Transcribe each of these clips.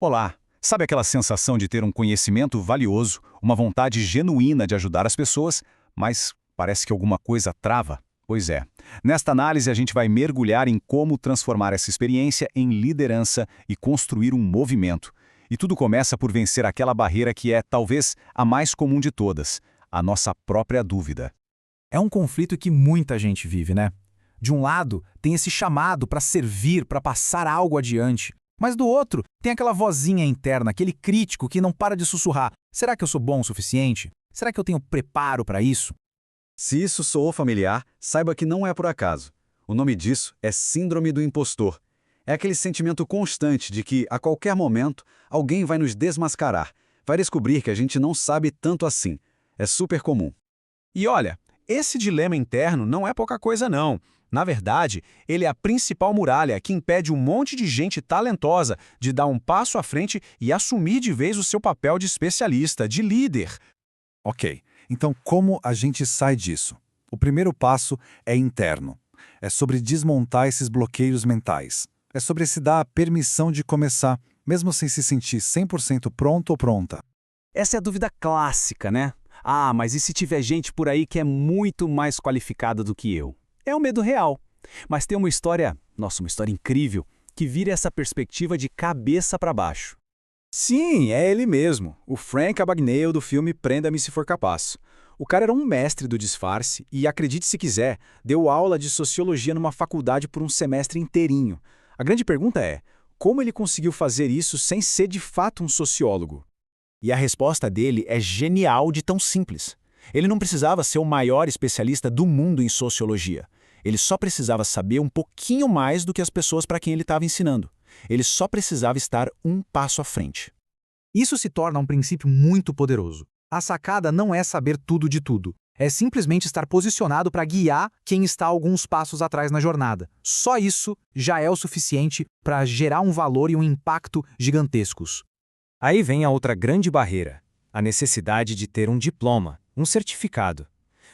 Olá! Sabe aquela sensação de ter um conhecimento valioso, uma vontade genuína de ajudar as pessoas, mas parece que alguma coisa trava? Pois é. Nesta análise, a gente vai mergulhar em como transformar essa experiência em liderança e construir um movimento. E tudo começa por vencer aquela barreira que é, talvez, a mais comum de todas: a nossa própria dúvida. É um conflito que muita gente vive, né? De um lado, tem esse chamado para servir, para passar algo adiante. Mas do outro, tem aquela vozinha interna, aquele crítico que não para de sussurrar. Será que eu sou bom o suficiente? Será que eu tenho preparo para isso? Se isso soou familiar, saiba que não é por acaso. O nome disso é Síndrome do Impostor. É aquele sentimento constante de que, a qualquer momento, alguém vai nos desmascarar, vai descobrir que a gente não sabe tanto assim. É super comum. E olha, esse dilema interno não é pouca coisa não. Na verdade, ele é a principal muralha que impede um monte de gente talentosa de dar um passo à frente e assumir de vez o seu papel de especialista, de líder. Ok, então como a gente sai disso? O primeiro passo é interno. É sobre desmontar esses bloqueios mentais. É sobre se dar a permissão de começar, mesmo sem se sentir 100% pronto ou pronta. Essa é a dúvida clássica, né? Ah, mas e se tiver gente por aí que é muito mais qualificada do que eu? É um medo real. Mas tem uma história incrível, que vira essa perspectiva de cabeça para baixo. Sim, é ele mesmo, o Frank Abagnale do filme Prenda-me se for capaz. O cara era um mestre do disfarce e, acredite se quiser, deu aula de sociologia numa faculdade por um semestre inteirinho. A grande pergunta é, como ele conseguiu fazer isso sem ser de fato um sociólogo? E a resposta dele é genial de tão simples. Ele não precisava ser o maior especialista do mundo em sociologia. Ele só precisava saber um pouquinho mais do que as pessoas para quem ele estava ensinando. Ele só precisava estar um passo à frente. Isso se torna um princípio muito poderoso. A sacada não é saber tudo de tudo. É simplesmente estar posicionado para guiar quem está alguns passos atrás na jornada. Só isso já é o suficiente para gerar um valor e um impacto gigantescos. Aí vem a outra grande barreira, a necessidade de ter um diploma, um certificado.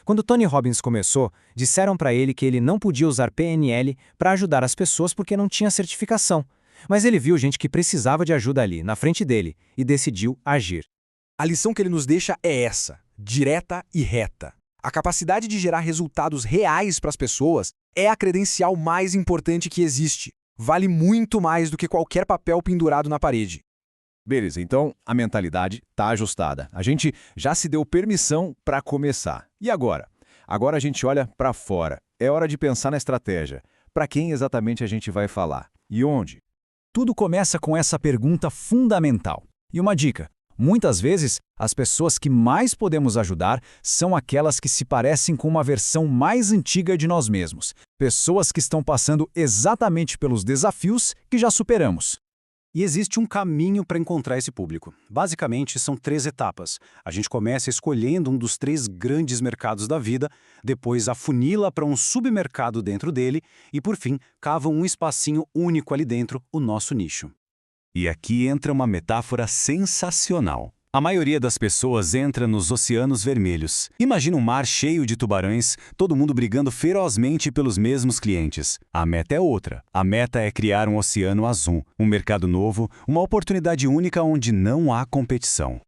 Quando Tony Robbins começou, disseram para ele que ele não podia usar PNL para ajudar as pessoas porque não tinha certificação. Mas ele viu gente que precisava de ajuda ali, na frente dele, e decidiu agir. A lição que ele nos deixa é essa, direta e reta. A capacidade de gerar resultados reais para as pessoas é a credencial mais importante que existe. Vale muito mais do que qualquer papel pendurado na parede. Beleza, então a mentalidade está ajustada. A gente já se deu permissão para começar. E agora? Agora a gente olha para fora. É hora de pensar na estratégia. Para quem exatamente a gente vai falar? E onde? Tudo começa com essa pergunta fundamental. E uma dica: muitas vezes, as pessoas que mais podemos ajudar são aquelas que se parecem com uma versão mais antiga de nós mesmos. Pessoas que estão passando exatamente pelos desafios que já superamos. E existe um caminho para encontrar esse público. Basicamente, são 3 etapas. A gente começa escolhendo um dos 3 grandes mercados da vida, depois afunila para um submercado dentro dele e, por fim, cava um espacinho único ali dentro, o nosso nicho. E aqui entra uma metáfora sensacional. A maioria das pessoas entra nos oceanos vermelhos. Imagina um mar cheio de tubarões, todo mundo brigando ferozmente pelos mesmos clientes. A meta é outra. A meta é criar um oceano azul, um mercado novo, uma oportunidade única onde não há competição.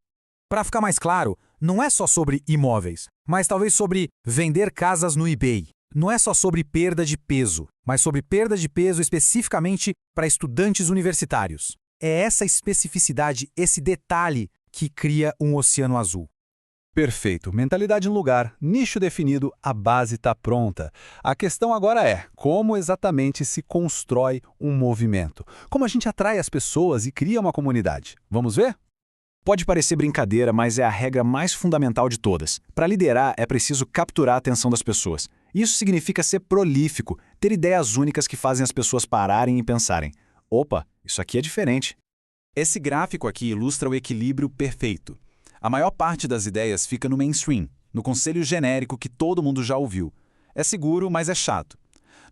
Para ficar mais claro, não é só sobre imóveis, mas talvez sobre vender casas no eBay. Não é só sobre perda de peso, mas sobre perda de peso especificamente para estudantes universitários. É essa especificidade, esse detalhe que cria um oceano azul. Perfeito. Mentalidade no lugar, nicho definido, a base está pronta. A questão agora é, como exatamente se constrói um movimento? Como a gente atrai as pessoas e cria uma comunidade? Vamos ver? Pode parecer brincadeira, mas é a regra mais fundamental de todas. Para liderar, é preciso capturar a atenção das pessoas. Isso significa ser prolífico, ter ideias únicas que fazem as pessoas pararem e pensarem: opa, isso aqui é diferente. Esse gráfico aqui ilustra o equilíbrio perfeito. A maior parte das ideias fica no mainstream, no conselho genérico que todo mundo já ouviu. É seguro, mas é chato.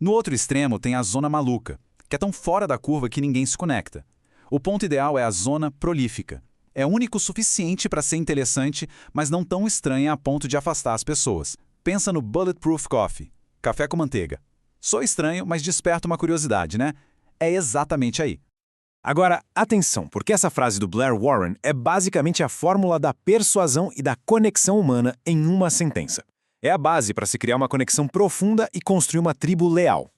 No outro extremo tem a zona maluca, que é tão fora da curva que ninguém se conecta. O ponto ideal é a zona prolífica. É único o suficiente para ser interessante, mas não tão estranha a ponto de afastar as pessoas. Pensa no Bulletproof Coffee, café com manteiga. Sou estranho, mas desperta uma curiosidade, né? É exatamente aí. Agora, atenção, porque essa frase do Blair Warren é basicamente a fórmula da persuasão e da conexão humana em uma sentença. É a base para se criar uma conexão profunda e construir uma tribo leal.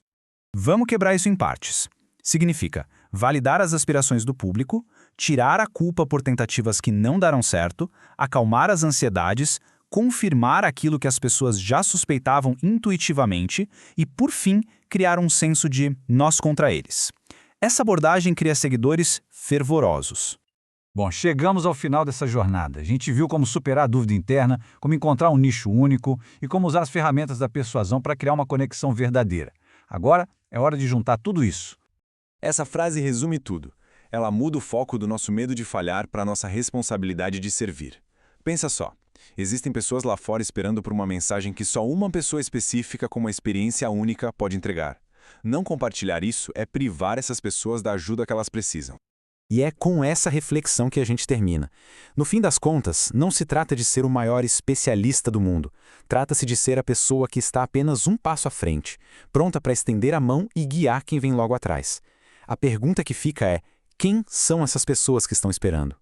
Vamos quebrar isso em partes. Significa validar as aspirações do público, tirar a culpa por tentativas que não deram certo, acalmar as ansiedades, confirmar aquilo que as pessoas já suspeitavam intuitivamente e, por fim, criar um senso de nós contra eles. Essa abordagem cria seguidores fervorosos. Bom, chegamos ao final dessa jornada. A gente viu como superar a dúvida interna, como encontrar um nicho único e como usar as ferramentas da persuasão para criar uma conexão verdadeira. Agora é hora de juntar tudo isso. Essa frase resume tudo. Ela muda o foco do nosso medo de falhar para a nossa responsabilidade de servir. Pensa só, existem pessoas lá fora esperando por uma mensagem que só uma pessoa específica com uma experiência única pode entregar. Não compartilhar isso é privar essas pessoas da ajuda que elas precisam. E é com essa reflexão que a gente termina. No fim das contas, não se trata de ser o maior especialista do mundo. Trata-se de ser a pessoa que está apenas um passo à frente, pronta para estender a mão e guiar quem vem logo atrás. A pergunta que fica é: quem são essas pessoas que estão esperando?